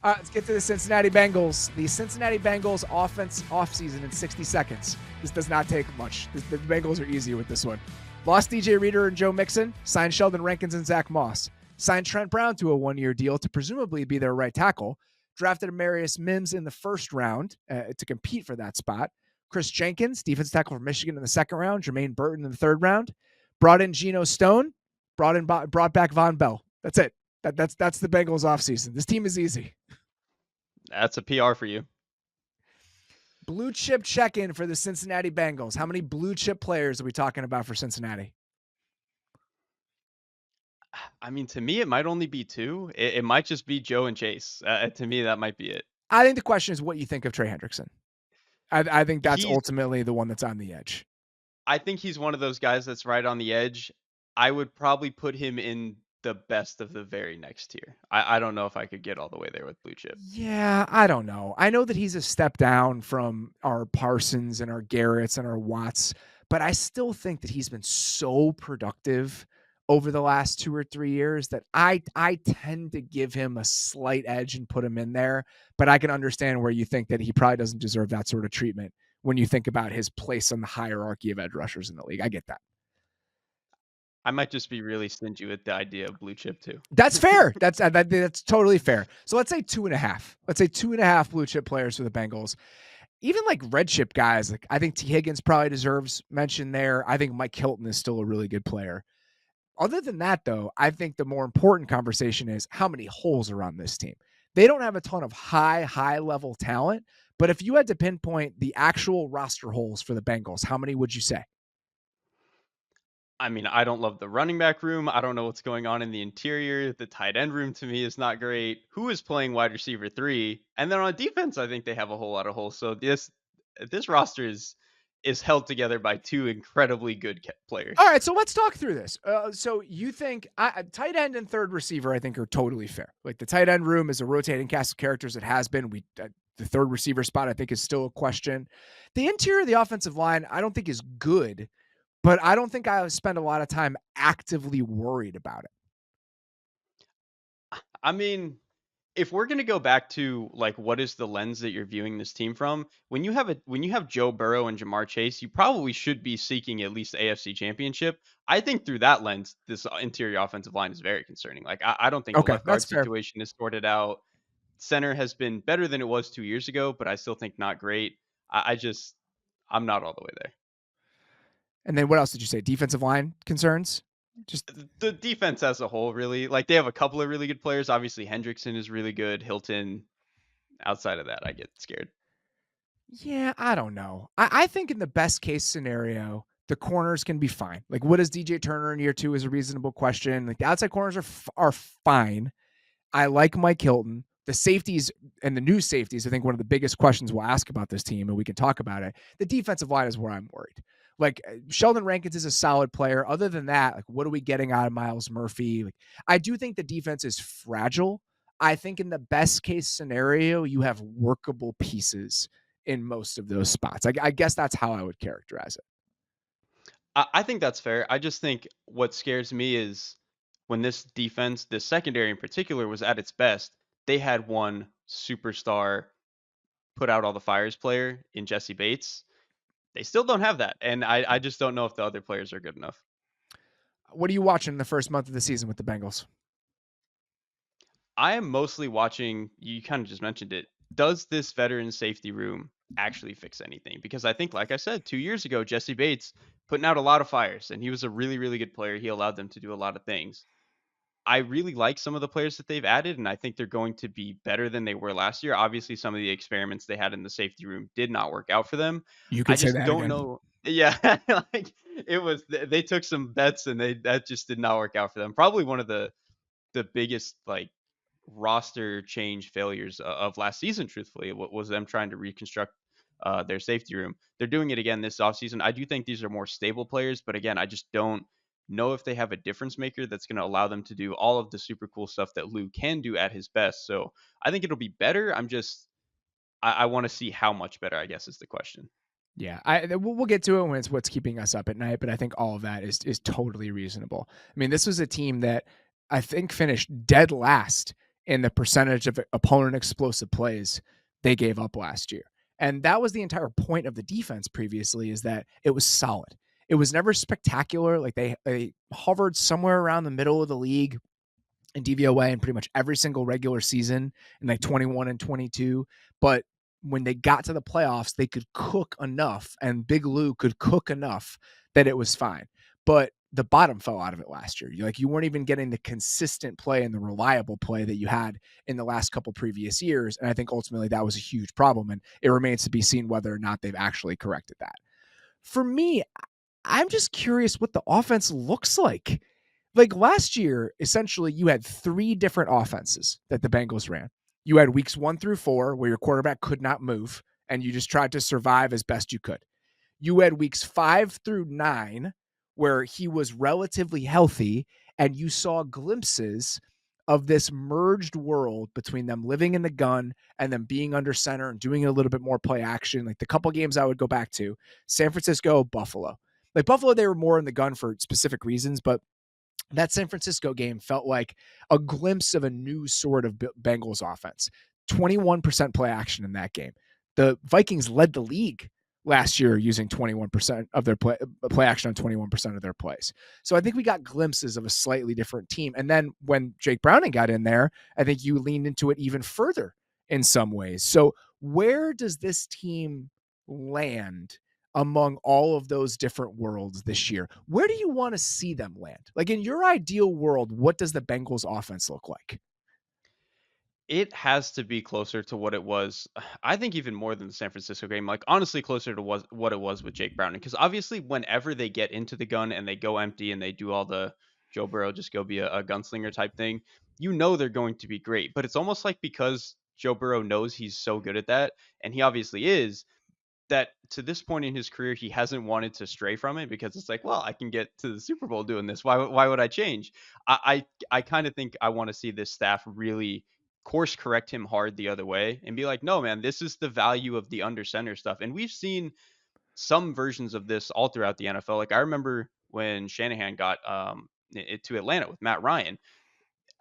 Let's get to the Cincinnati Bengals. The Cincinnati Bengals offense offseason in 60 seconds. This does not take much. The Bengals are easy with this one. Lost DJ Reader and Joe Mixon. Signed Sheldon Rankins and Zach Moss. Signed Trent Brown to a one-year deal to presumably be their right tackle. Drafted Marius Mims in the first round to compete for that spot. Chris Jenkins, defense tackle from Michigan in the second round. Jermaine Burton in the third round. Brought in Geno Stone. Brought back Von Bell. That's it. That's the Bengals offseason. This team is easy. That's a PR for you. Blue chip check-in for the Cincinnati Bengals. How many blue chip players are we talking about for Cincinnati? I mean, to me, it might only be two. It might just be Joe and Chase. To me, that might be it. I think the question is what you think of Trey Hendrickson. I think that's He's ultimately the one that's on the edge. I think he's one of those guys that's right on the edge. I would probably put him in the best of the very next tier. I don't know if I could get all the way there with blue chip. Yeah, I don't know. I know that he's a step down from our Parsons and our Garretts and our Watts, but I still think that he's been so productive over the last 2 or 3 years that I tend to give him a slight edge and put him in there, but I can understand where you think that he probably doesn't deserve that sort of treatment when you think about his place on the hierarchy of edge rushers in the league. I get that. I might just be really stingy with the idea of blue chip too. That's fair. That's totally fair. So let's say 2.5. Let's say 2.5 blue chip players for the Bengals. Even like red chip guys, like I think T. Higgins probably deserves mention there. I think Mike Hilton is still a really good player. Other than that, though, I think the more important conversation is how many holes are on this team. They don't have a ton of high level talent, but if you had to pinpoint the actual roster holes for the Bengals, how many would you say? I mean, I don't love the running back room. I don't know what's going on in the interior. The tight end room to me is not great. Who is playing wide receiver 3? And then on defense, I think they have a whole lot of holes. So this roster is held together by two incredibly good players. All right, so let's talk through this. So you think tight end and third receiver, I think, are totally fair. Like the tight end room is a rotating cast of characters. It has been. The third receiver spot, I think, is still a question. The interior of the offensive line, I don't think is good, but I don't think I spend a lot of time actively worried about it. I mean, if we're gonna go back to like what is the lens that you're viewing this team from, when you have Joe Burrow and Jamar Chase, you probably should be seeking at least AFC Championship. I think through that lens, this interior offensive line is very concerning. Like I don't think the Okay, left that's guard fair. situation is sorted out. Center has been better than it was 2 years ago, but I still think not great. I'm not all the way there. And then what else did you say? Defensive line concerns? Just The defense as a whole, really, like they have a couple of really good players. Obviously, Hendrickson is really good. Hilton. Outside of that, I get scared. yeah, I don't know. I think in the best case scenario, the corners can be fine. Like, what is DJ Turner in year 2 is a reasonable question. Like the outside corners are fine. I like Mike Hilton. The safeties and the new safeties, I think one of the biggest questions we'll ask about this team, and we can talk about it. The defensive line is where I'm worried. Like Sheldon Rankins is a solid player. Other than that, like what are we getting out of Myles Murphy? Like I do think the defense is fragile. I think in the best case scenario, you have workable pieces in most of those spots. I guess that's how I would characterize it. I think that's fair. I just think what scares me is when this defense, this secondary in particular, was at its best, they had one superstar put out all the fires player in Jesse Bates. They still don't have that. And I just don't know if the other players are good enough. What are you watching in the first month of the season with the Bengals? I am mostly watching, you kind of just mentioned it. Does this veteran safety room actually fix anything? Because I think, like I said, 2 years ago, Jesse Bates putting out a lot of fires and he was a really, really good player. He allowed them to do a lot of things. I really like some of the players that they've added, and I think they're going to be better than they were last year. Obviously, some of the experiments they had in the safety room did not work out for them. You I could say just that don't again. know. Yeah, like they took some bets and that just did not work out for them. Probably one of the biggest like roster change failures of last season, truthfully, what was them trying to reconstruct their safety room. They're doing it again this offseason. I do think these are more stable players, but again, I just don't know if they have a difference maker that's going to allow them to do all of the super cool stuff that Lou can do at his best. So I think it'll be better. I want to see how much better, I guess, is the question. Yeah, we'll get to it when it's what's keeping us up at night, but I think all of that is totally reasonable. I mean, this was a team that I think finished dead last in the percentage of opponent explosive plays they gave up last year. And that was the entire point of the defense previously, is that it was solid. It was never spectacular. Like they hovered somewhere around the middle of the league in DVOA in pretty much every single regular season in like 21 and 22. But when they got to the playoffs, they could cook enough, and Big Lou could cook enough that it was fine. But the bottom fell out of it last year. You weren't even getting the consistent play and the reliable play that you had in the last couple previous years. And I think ultimately that was a huge problem. And it remains to be seen whether or not they've actually corrected that. For me, I'm just curious what the offense looks like. Like last year, essentially, you had 3 different offenses that the Bengals ran. You had weeks 1 through 4 where your quarterback could not move and you just tried to survive as best you could. You had weeks 5 through 9 where he was relatively healthy and you saw glimpses of this merged world between them living in the gun and them being under center and doing a little bit more play action. Like the couple games I would go back to, San Francisco, Buffalo. Like Buffalo, they were more in the gun for specific reasons, but that San Francisco game felt like a glimpse of a new sort of Bengals offense. 21% play action in that game. The Vikings led the league last year using 21% of their play action on 21% of their plays. So I think we got glimpses of a slightly different team. And then when Jake Browning got in there, I think you leaned into it even further in some ways. So where does this team land among all of those different worlds this year? Where do you want to see them land? Like in your ideal world, what does the Bengals offense look like? It has to be closer to what it was. I think even more than the San Francisco game. Like honestly, closer to what it was with Jake Browning. Because obviously, whenever they get into the gun and they go empty and they do all the Joe Burrow just go be a gunslinger type thing, you know they're going to be great. But it's almost like because Joe Burrow knows he's so good at that, and he obviously is, that to this point in his career he hasn't wanted to stray from it because it's like, well, I can get to the Super Bowl doing this. Why would I change? I kind of think I want to see this staff really course correct him hard the other way and be like, no, man, this is the value of the under center stuff. And we've seen some versions of this all throughout the NFL. Like I remember when Shanahan got to Atlanta with Matt Ryan,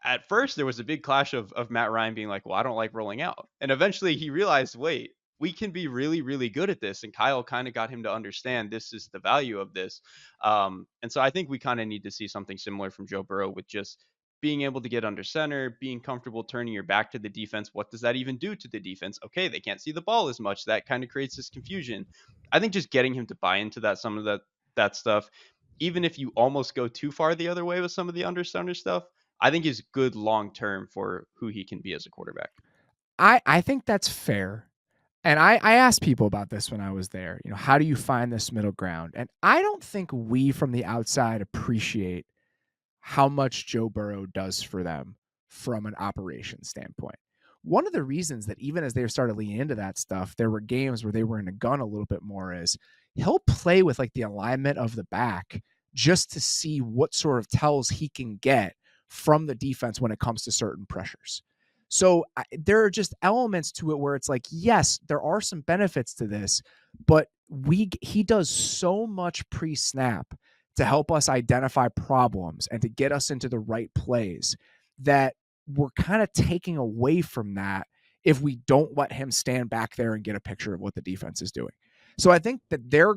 at first there was a big clash of Matt Ryan being like, well, I don't like rolling out. And eventually he realized, wait, we can be really, really good at this. And Kyle kind of got him to understand this is the value of this. And so I think we kind of need to see something similar from Joe Burrow with just being able to get under center, being comfortable turning your back to the defense. What does that even do to the defense? Okay, they can't see the ball as much. That kind of creates this confusion. I think just getting him to buy into that, some of that stuff, even if you almost go too far the other way with some of the under center stuff, I think is good long term for who he can be as a quarterback. I think that's fair. And I asked people about this when I was there. How do you find this middle ground? And I don't think we from the outside appreciate how much Joe Burrow does for them from an operation standpoint. One of the reasons that even as they started leaning into that stuff, there were games where they were in a gun a little bit more is he'll play with like the alignment of the back just to see what sort of tells he can get from the defense when it comes to certain pressures. So there are just elements to it where it's like, yes, there are some benefits to this, but he does so much pre-snap to help us identify problems and to get us into the right plays that we're kind of taking away from that if we don't let him stand back there and get a picture of what the defense is doing. So I think that their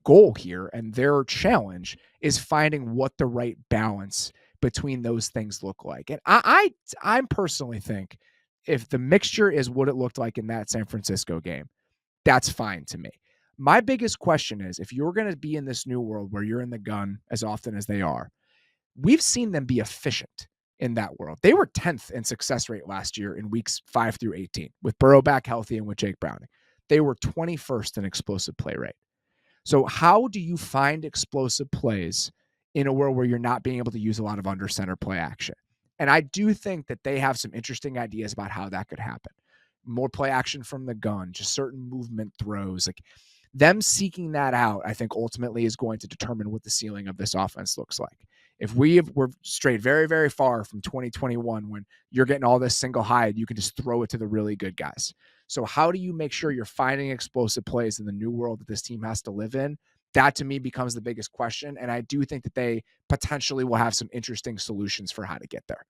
goal here and their challenge is finding what the right balance between those things look like. And I personally think if the mixture is what it looked like in that San Francisco game, that's fine to me. My biggest question is if you're going to be in this new world where you're in the gun as often as they are, we've seen them be efficient in that world. They were 10th in success rate last year in weeks 5 through 18 with Burrow back healthy and with Jake Browning. They were 21st in explosive play rate. So how do you find explosive plays in a world where you're not being able to use a lot of under center play action? And I do think that they have some interesting ideas about how that could happen. More play action from the gun, just certain movement throws, like them seeking that out, I think ultimately is going to determine what the ceiling of this offense looks like. If we're strayed very, very far from 2021 when you're getting all this single high, you can just throw it to the really good guys. So how do you make sure you're finding explosive plays in the new world that this team has to live in? That to me becomes the biggest question. And I do think that they potentially will have some interesting solutions for how to get there.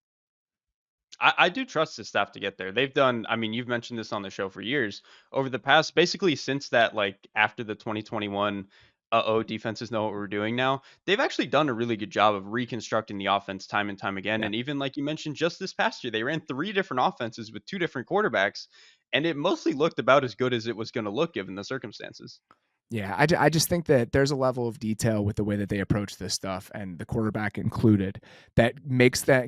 I do trust the staff to get there. They've done, I mean, you've mentioned this on the show for years. Over the past, basically since that, like after the 2021 defenses know what we're doing now, they've actually done a really good job of reconstructing the offense time and time again. Yeah. And even like you mentioned, just this past year, they ran three different offenses with two different quarterbacks, and it mostly looked about as good as it was going to look given the circumstances. Yeah, I just think that there's a level of detail with the way that they approach this stuff, and the quarterback included, that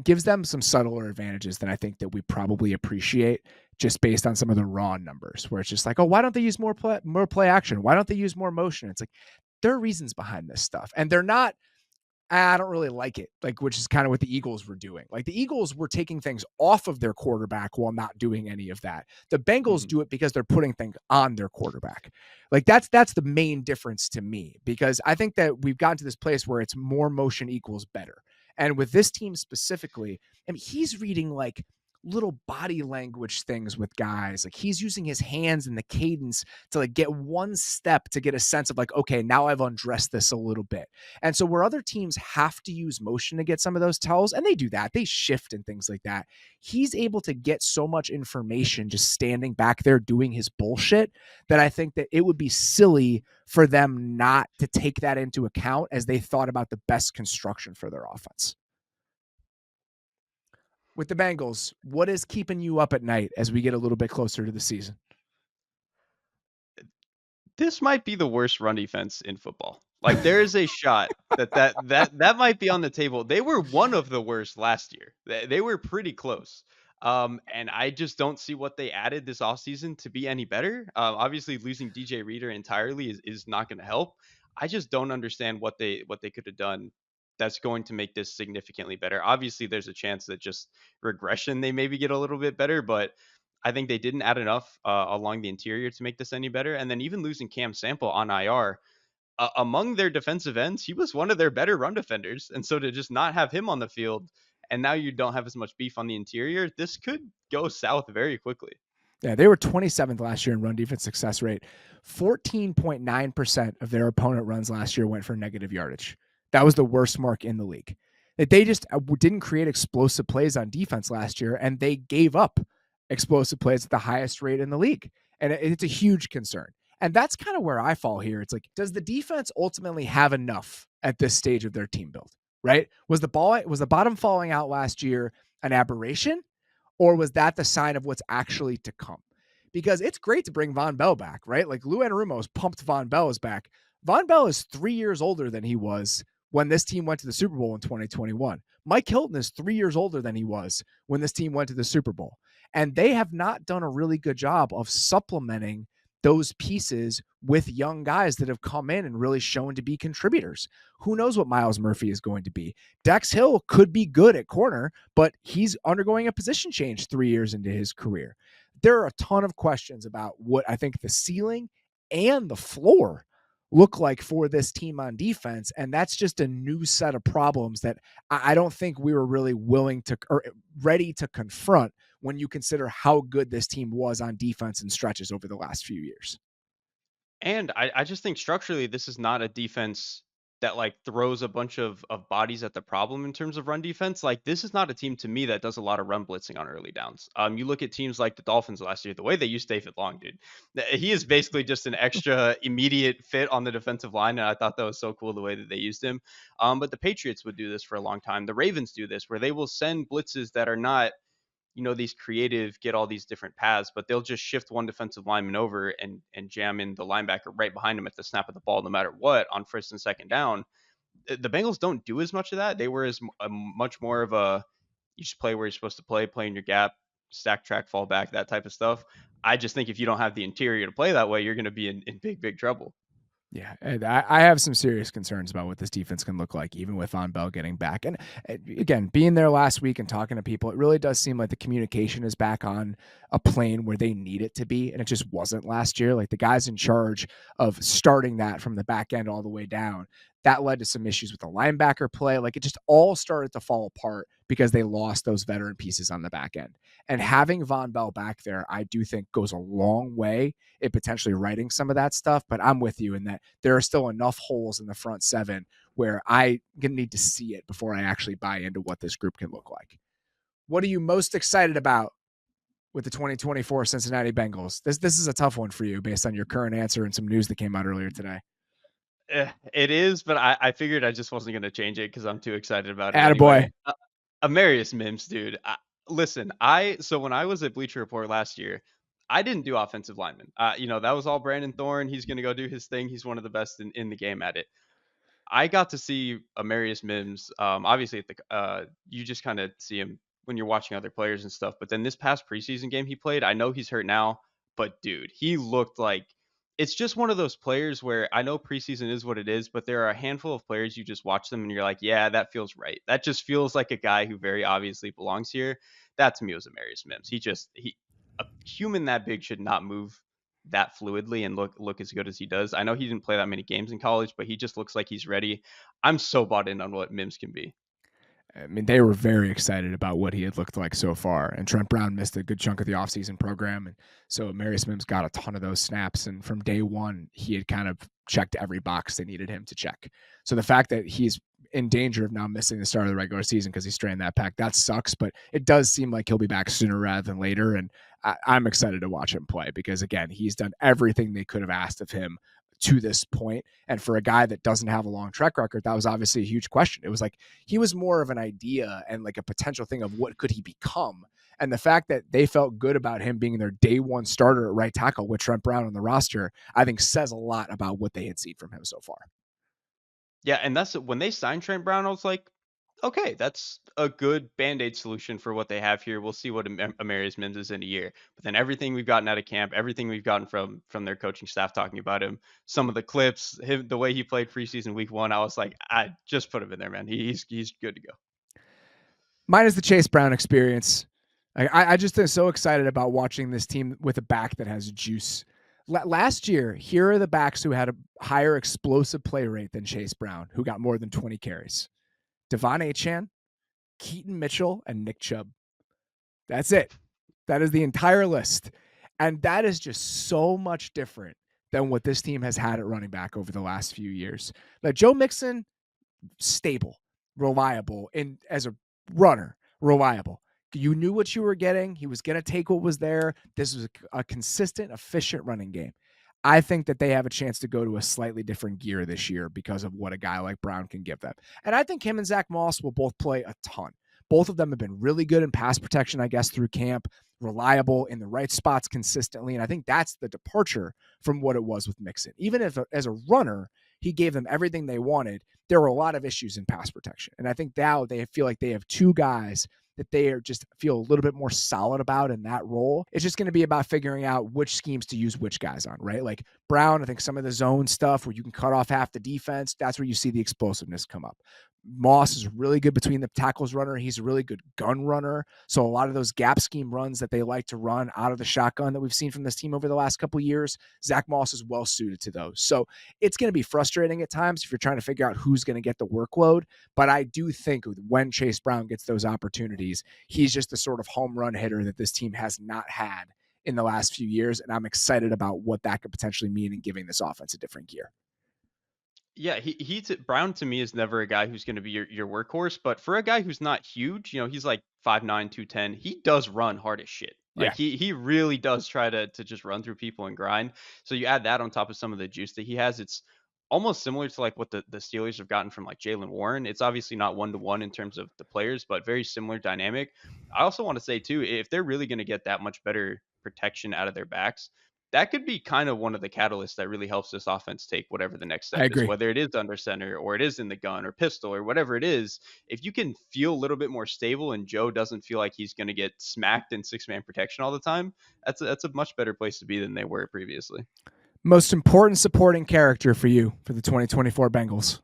gives them some subtler advantages than I think that we probably appreciate just based on some of the raw numbers, where it's just like, oh, why don't they use more play action? Why don't they use more motion? It's like there are reasons behind this stuff, and they're not. I don't really like it, like, which is kind of what the Eagles were doing. Like the Eagles were taking things off of their quarterback while not doing any of that. The Bengals Mhm. do it because they're putting things on their quarterback. Like that's the main difference to me, because I think that we've gotten to this place where it's more motion equals better. And with this team specifically, I mean, he's reading like little body language things with guys. Like he's using his hands and the cadence to like get one step to get a sense of like, okay, now I've undressed this a little bit. And so where other teams have to use motion to get some of those tells, and they do that, they shift and things like that. He's able to get so much information just standing back there doing his bullshit that I think that it would be silly for them not to take that into account as they thought about the best construction for their offense. With the Bengals, what is keeping you up at night as we get a little bit closer to the season? This might be the worst run defense in football. Like there is a shot that might be on the table. They were one of the worst last year. They were pretty close. And I just don't see what they added this offseason to be any better. Obviously losing DJ Reader entirely is not going to help. I just don't understand what they could have done that's going to make this significantly better. Obviously there's a chance that just regression they maybe get a little bit better, but I think they didn't add enough along the interior to make this any better. And then even losing Cam Sample on IR, among their defensive ends, he was one of their better run defenders. And so to just not have him on the field, and now you don't have as much beef on the interior, this could go south very quickly. Yeah, they were 27th last year in run defense success rate. 14.9% of their opponent runs last year went for negative yardage. That was the worst mark in the league. They just didn't create explosive plays on defense last year, and they gave up explosive plays at the highest rate in the league. And it's a huge concern. And that's kind of where I fall here. It's like, does the defense ultimately have enough at this stage of their team build? Right? Was the bottom falling out last year an aberration? Or was that the sign of what's actually to come? Because it's great to bring Von Bell back, right? Like Lou Anarumo's pumped Von Bell is back. Von Bell is 3 years older than he was when this team went to the Super Bowl in 2021. Mike Hilton is 3 years older than he was when this team went to the Super Bowl. And they have not done a really good job of supplementing those pieces with young guys that have come in and really shown to be contributors. Who knows what Miles Murphy is going to be? Dex Hill could be good at corner, but he's undergoing a position change 3 years into his career. There are a ton of questions about what I think the ceiling and the floor look like for this team on defense. And that's just a new set of problems that I don't think we were really willing to or ready to confront when you consider how good this team was on defense and stretches over the last few years. And I just think structurally, this is not a defense that like throws a bunch of bodies at the problem in terms of run defense. Like this is not a team to me that does a lot of run blitzing on early downs. You look at teams like the Dolphins last year, the way they used David Long, dude. He is basically just an extra immediate fit on the defensive line, and I thought that was so cool the way that they used him. But the Patriots would do this for a long time. The Ravens do this, where they will send blitzes that are not these creative get all these different paths, but they'll just shift one defensive lineman over and jam in the linebacker right behind him at the snap of the ball, no matter what, on first and second down. The Bengals don't do as much of that. They were as a much more of a you just play where you're supposed to play in your gap, stack track, fall back, that type of stuff. I just think if you don't have the interior to play that way, you're going to be in big trouble. Yeah, and I have some serious concerns about what this defense can look like, even with Von Bell getting back. And again, being there last week and talking to people, it really does seem like the communication is back on a plane where they need it to be, and it just wasn't last year. Like the guys in charge of starting that from the back end all the way down, that led to some issues with the linebacker play. Like it just all started to fall apart because they lost those veteran pieces on the back end. And having Von Bell back there, I do think goes a long way in potentially writing some of that stuff. But I'm with you in that there are still enough holes in the front seven where I need to see it before I actually buy into what this group can look like. What are you most excited about with the 2024 Cincinnati Bengals? This is a tough one for you based on your current answer and some news that came out earlier today. It is, but I figured I just wasn't gonna change it because I'm too excited about it Attaboy. anyway. Marius Mims, dude. Listen, I so when I was at Bleacher Report last year, I didn't do offensive lineman. That was all Brandon Thorne. He's gonna go do his thing. He's one of the best in the game at it. I got to see Marius Mims. Obviously, at the you just kind of see him when you're watching other players and stuff. But then this past preseason game he played, I know he's hurt now, but dude, he looked like it's just one of those players where I know preseason is what it is, but there are a handful of players you just watch them and you're like, yeah, that feels right. That just feels like a guy who very obviously belongs here. That to me was a Marius Mims. He a human that big should not move that fluidly and look as good as he does. I know he didn't play that many games in college, but he just looks like he's ready. I'm so bought in on what Mims can be. I mean, they were very excited about what he had looked like so far. And Trent Brown missed a good chunk of the offseason program. And so Marius Mims got a ton of those snaps. And from day one, he had kind of checked every box they needed him to check. So the fact that he's in danger of now missing the start of the regular season because he strained that pec, that sucks. But it does seem like he'll be back sooner rather than later. And I'm excited to watch him play because, again, he's done everything they could have asked of him to this point. And for a guy that doesn't have a long track record, that was obviously a huge question. It was like he was more of an idea and like a potential thing of what could he become. And the fact that they felt good about him being their day one starter at right tackle with Trent Brown on the roster, I think says a lot about what they had seen from him so far. Yeah, and that's when they signed Trent Brown, I was like, okay, that's a good band-aid solution for what they have here. We'll see what Amarius Mims is in a year. But then everything we've gotten out of camp, everything we've gotten from their coaching staff talking about him, some of the clips, him the way he played preseason week 1, I was like, I just put him in there, man. He's good to go. Mine is the Chase Brown experience. I just am so excited about watching this team with a back that has juice. Last year, here are the backs who had a higher explosive play rate than Chase Brown, who got more than 20 carries. Devon Achane, Keaton Mitchell, and Nick Chubb. That's it. That is the entire list. And that is just so much different than what this team has had at running back over the last few years. Like Joe Mixon, stable, reliable, and as a runner, reliable. You knew what you were getting. He was going to take what was there. This was a consistent, efficient running game. I think that they have a chance to go to a slightly different gear this year because of what a guy like Brown can give them. And I think him and Zach Moss will both play a ton. Both of them have been really good in pass protection, I guess, through camp, reliable in the right spots consistently. And I think that's the departure from what it was with Mixon. Even if as a runner, he gave them everything they wanted, there were a lot of issues in pass protection. And I think now they feel like they have two guys that they are just feel a little bit more solid about in that role. It's just going to be about figuring out which schemes to use which guys on, right? Like Brown, I think some of the zone stuff where you can cut off half the defense, that's where you see the explosiveness come up. Moss is really good between the tackles runner. He's a really good gun runner. So a lot of those gap scheme runs that they like to run out of the shotgun that we've seen from this team over the last couple of years, Zach Moss is well suited to those. So it's going to be frustrating at times if you're trying to figure out who's going to get the workload. But I do think when Chase Brown gets those opportunities, he's just the sort of home run hitter that this team has not had in the last few years. And I'm excited about what that could potentially mean in giving this offense a different gear. Yeah, Brown to me is never a guy who's going to be your workhorse, but for a guy who's not huge, he's like 5'9", 210. He does run hard as shit. Like Yeah, he really does try to just run through people and grind. So you add that on top of some of the juice that he has, it's almost similar to like what the Steelers have gotten from like Jalen Warren. It's obviously not 1-to-1 in terms of the players, but very similar dynamic. I also want to say too, if they're really going to get that much better protection out of their backs, that could be kind of one of the catalysts that really helps this offense take whatever the next I step is, agree. whether it is under center or it is in the gun or pistol or whatever it is. If you can feel a little bit more stable and Joe doesn't feel like he's going to get smacked in six-man protection all the time, that's a much better place to be than they were previously. Most important supporting character for you for the 2024 Bengals.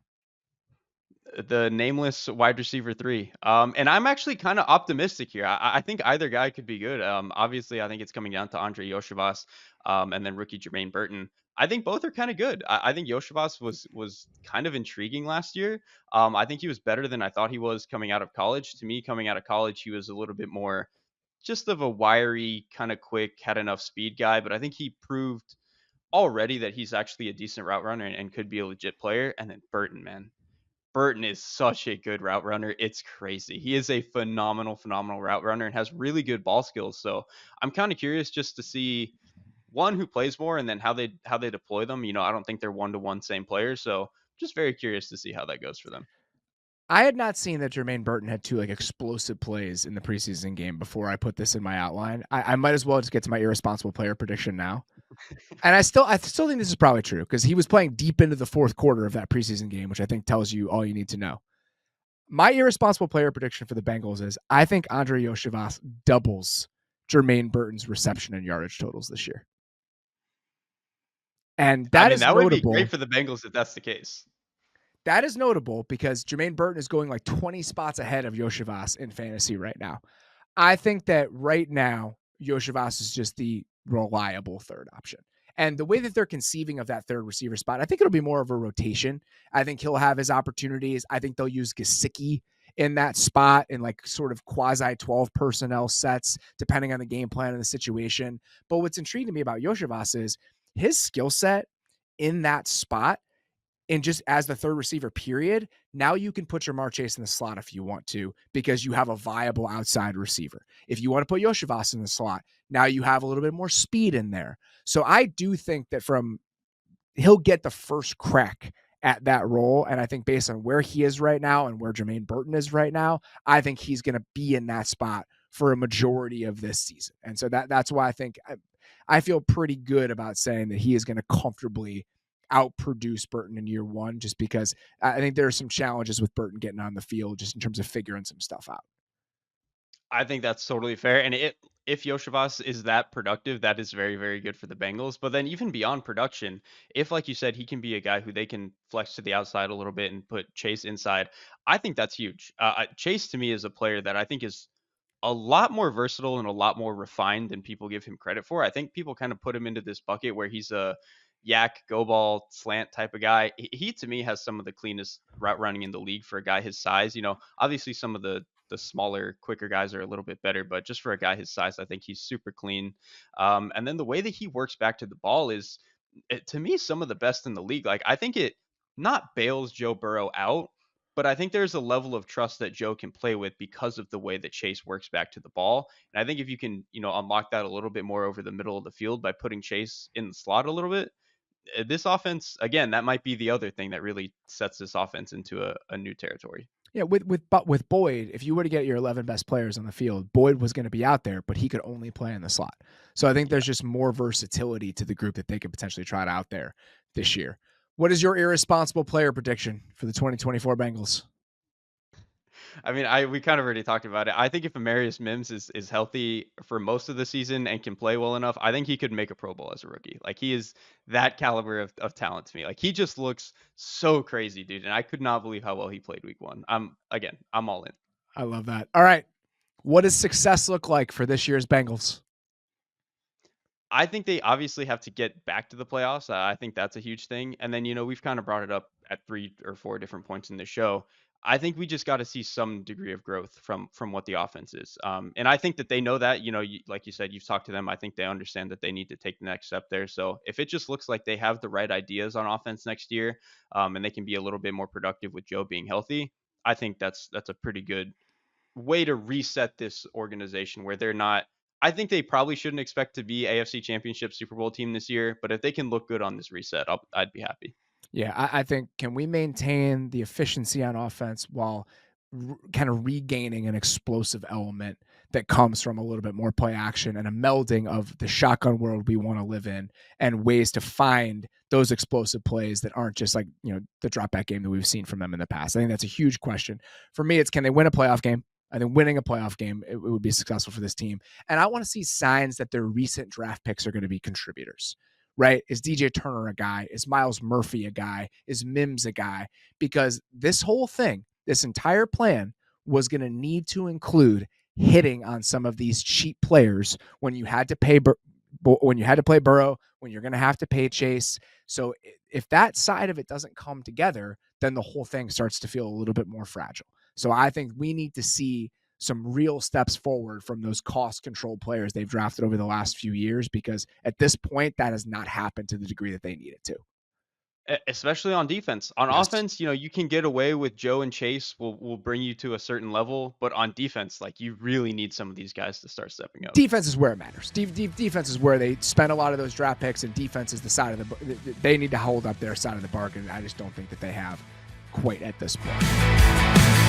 The nameless wide receiver 3. And I'm actually kind of optimistic here. I think either guy could be good. Obviously, I think it's coming down to Andre Yoshivas, and then rookie Jermaine Burton. I think both are kind of good. I think Yoshivas was kind of intriguing last year. I think he was better than I thought he was coming out of college. To me, coming out of college, he was a little bit more just of a wiry, kind of quick, had enough speed guy. But I think he proved already that he's actually a decent route runner and could be a legit player. And then Burton, man. Burton is such a good route runner. It's crazy. He is a phenomenal, phenomenal route runner and has really good ball skills. So I'm kind of curious just to see one who plays more and then how they deploy them. I don't think they're one to one same players. So just very curious to see how that goes for them. I had not seen that Jermaine Burton had two like explosive plays in the preseason game before I put this in my outline. I might as well just get to my irresponsible player prediction now. And I still think this is probably true because he was playing deep into the fourth quarter of that preseason game, which I think tells you all you need to know. My irresponsible player prediction for the Bengals is I think Andre Yoshivas doubles Jermaine Burton's reception and yardage totals this year. And I that mean, is that would be great notable. for the Bengals if that's the case. That is notable because Jermaine Burton is going like 20 spots ahead of Yoshivas in fantasy right now. I think that right now, Yoshivas is just the reliable third option. And the way that they're conceiving of that third receiver spot, I think it'll be more of a rotation. I think he'll have his opportunities. I think they'll use Gesicki in that spot in like sort of quasi 12 personnel sets, depending on the game plan and the situation. But what's intriguing to me about Yoshivas is his skill set in that spot and just as the third receiver, period, now you can put Jamar Chase in the slot if you want to, because you have a viable outside receiver. If you want to put Yoshivas in the slot, now you have a little bit more speed in there. So I do think that he'll get the first crack at that role. And I think based on where he is right now and where Jermaine Burton is right now, I think he's going to be in that spot for a majority of this season. And so that's why I think I feel pretty good about saying that he is going to comfortably outproduce Burton in year one, just because I think there are some challenges with Burton getting on the field just in terms of figuring some stuff out. I think that's totally fair. And if Yoshivas is that productive, that is very, very good for the Bengals. But then even beyond production, if like you said, he can be a guy who they can flex to the outside a little bit and put Chase inside, I think that's huge. Chase to me is a player that I think is a lot more versatile and a lot more refined than people give him credit for. I think people kind of put him into this bucket where he's a yak, go ball, slant type of guy. He to me has some of the cleanest route running in the league for a guy his size. Obviously some of the smaller, quicker guys are a little bit better, but just for a guy his size, I think he's super clean. And then the way that he works back to the ball is, to me, some of the best in the league. Like I think it not bails Joe Burrow out, but I think there's a level of trust that Joe can play with because of the way that Chase works back to the ball. And I think if you can, unlock that a little bit more over the middle of the field by putting Chase in the slot a little bit, this offense, again, that might be the other thing that really sets this offense into a new territory. Yeah, with Boyd, if you were to get your 11 best players on the field, Boyd was going to be out there, but he could only play in the slot. So I think there's just more versatility to the group that they could potentially try out there this year. What is your irresponsible player prediction for the 2024 Bengals? I mean, we kind of already talked about it. I think if Marius Mims is healthy for most of the season and can play well enough, I think he could make a Pro Bowl as a rookie. Like he is that caliber of talent to me. Like he just looks so crazy, dude. And I could not believe how well he played week one. I'm all in. I love that. All right. What does success look like for this year's Bengals? I think they obviously have to get back to the playoffs. I think that's a huge thing. And then, we've kind of brought it up at 3 or 4 different points in the show. I think we just got to see some degree of growth from what the offense is. And I think that they know that, like you said, you've talked to them. I think they understand that they need to take the next step there. So if it just looks like they have the right ideas on offense next year, and they can be a little bit more productive with Joe being healthy, I think that's a pretty good way to reset this organization where they're not. I think they probably shouldn't expect to be AFC Championship Super Bowl team this year, but if they can look good on this reset, I'd be happy. Yeah, I think can we maintain the efficiency on offense while kind of regaining an explosive element that comes from a little bit more play action and a melding of the shotgun world we want to live in and ways to find those explosive plays that aren't just like, the drop back game that we've seen from them in the past. I think that's a huge question. For me, it's can they win a playoff game? I think winning a playoff game, it would be successful for this team. And I want to see signs that their recent draft picks are going to be contributors, right? Is DJ Turner a guy? Is Miles Murphy a guy? Is Mims a guy? Because this whole thing, this entire plan was going to need to include hitting on some of these cheap players when you had to pay when you had to play Burrow, when you're going to have to pay Chase. So if that side of it doesn't come together, then the whole thing starts to feel a little bit more fragile. So I think we need to see some real steps forward from those cost control players they've drafted over the last few years, because at this point that has not happened to the degree that they need it to. Especially on defense. On Yes. offense, you can get away with Joe and Chase will bring you to a certain level, but on defense, like you really need some of these guys to start stepping up. Defense is where it matters. Defense is where they spend a lot of those draft picks, and defense is the side of they need to hold up their side of the bargain. I just don't think that they have quite at this point.